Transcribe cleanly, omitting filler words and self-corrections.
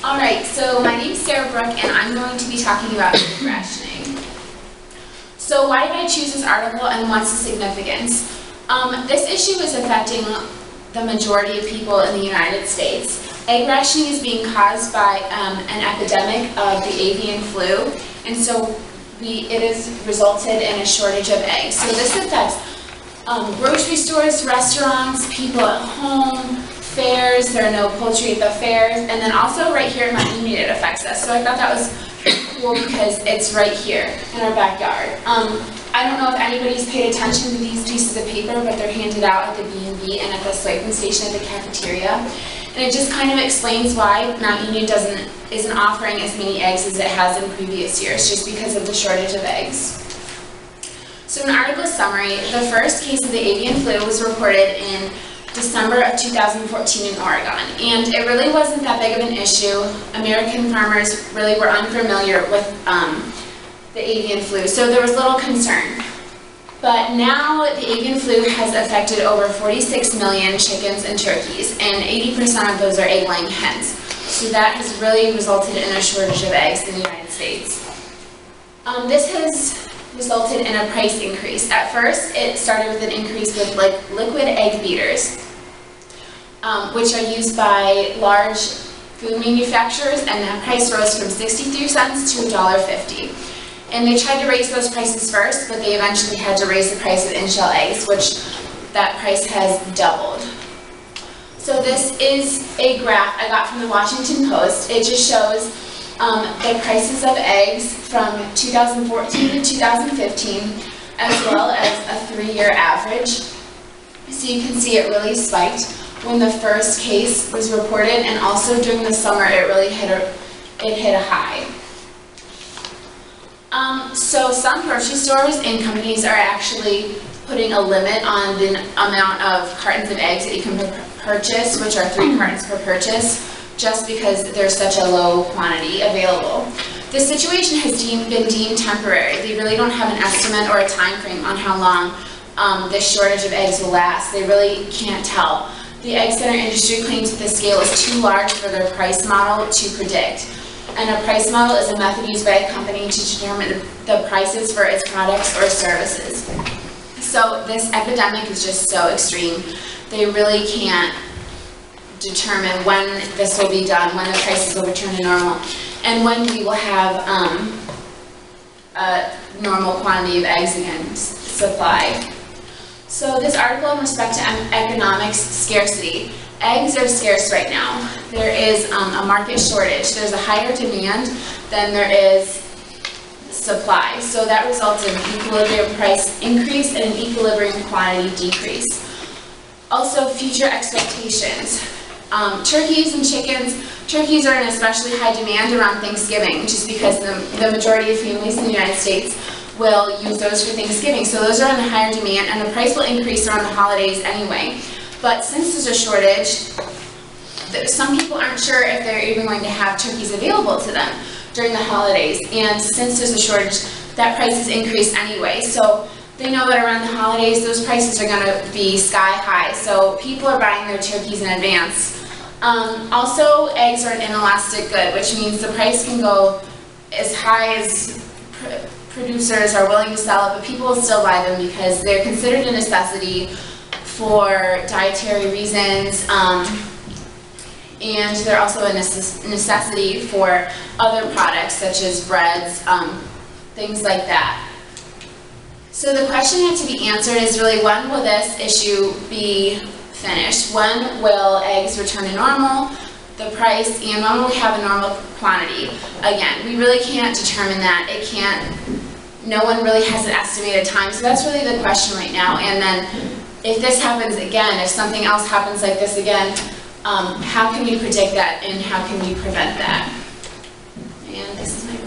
Alright, so my name is Sarah Brooke and I'm going to be talking about egg rationing. So why did I choose this article and what's the significance? This issue is affecting the majority of people in the United States. Egg rationing is being caused by an epidemic of the avian flu, and so it has resulted in a shortage of eggs. So this affects grocery stores, restaurants, people at home, fairs. There are no poultry at the fairs, and then also right here in my union it affects us. So I thought that was cool because it's right here in our backyard. I don't know if anybody's paid attention to these pieces of paper, but they're handed out at the B&B and at the swiping station at the cafeteria. And it just kind of explains why Mount Union isn't offering as many eggs as it has in previous years, just because of the shortage of eggs. So an article summary, the first case of the avian flu was reported in December of 2014 in Oregon, and it really wasn't that big of an issue. American farmers really were unfamiliar with the avian flu, so there was little concern. But now the avian flu has affected over 46 million chickens and turkeys, and 80% of those are egg-laying hens. So that has really resulted in a shortage of eggs in the United States. This has resulted in a price increase. At first, it started with an increase with liquid egg beaters, which are used by large food manufacturers, and that price rose from 63 cents to $1.50. And they tried to raise those prices first, but they eventually had to raise the price of in-shell eggs, which that price has doubled. So this is a graph I got from the Washington Post. It just shows the prices of eggs from 2014 to 2015, as well as a 3-year average. So you can see it really spiked when the first case was reported, and also during the summer it really hit a high. So some grocery stores and companies are actually putting a limit on the amount of cartons of eggs that you can purchase, which are 3 cartons per purchase, just because there's such a low quantity available. This situation has been deemed temporary. They really don't have an estimate or a time frame on how long this shortage of eggs will last. They really can't tell. The egg center industry claims that the scale is too large for their price model to predict. And a price model is a method used by a company to determine the prices for its products or services. So this epidemic is just so extreme. They really can't determine when this will be done, when the prices will return to normal, and when we will have a normal quantity of eggs again supplied. So this article in respect to economics scarcity. Eggs are scarce right now. There is a market shortage. There's a higher demand than there is supply. So that results in an equilibrium price increase and an equilibrium quantity decrease. Also, future expectations. Turkeys and chickens. Turkeys are in especially high demand around Thanksgiving, just because the majority of families in the United States will use those for Thanksgiving. So those are in higher demand, and the price will increase around the holidays anyway. But since there's a shortage, some people aren't sure if they're even going to have turkeys available to them during the holidays. And since there's a shortage, that price has increased anyway. So they know that around the holidays, those prices are going to be sky high. So people are buying their turkeys in advance. Also, eggs are an inelastic good, which means the price can go as high as producers are willing to sell it, but people will still buy them because they're considered a necessity for dietary reasons, and they're also a necessity for other products such as breads, things like that. So the question that to be answered is really, when will this issue be finished? When will eggs return to normal, the price, and when will we have a normal quantity? Again, we really can't determine that. No one really has an estimated time, so that's really the question right now. And then if this happens again, if something else happens like this again, how can we predict that, and how can we prevent that? And this is my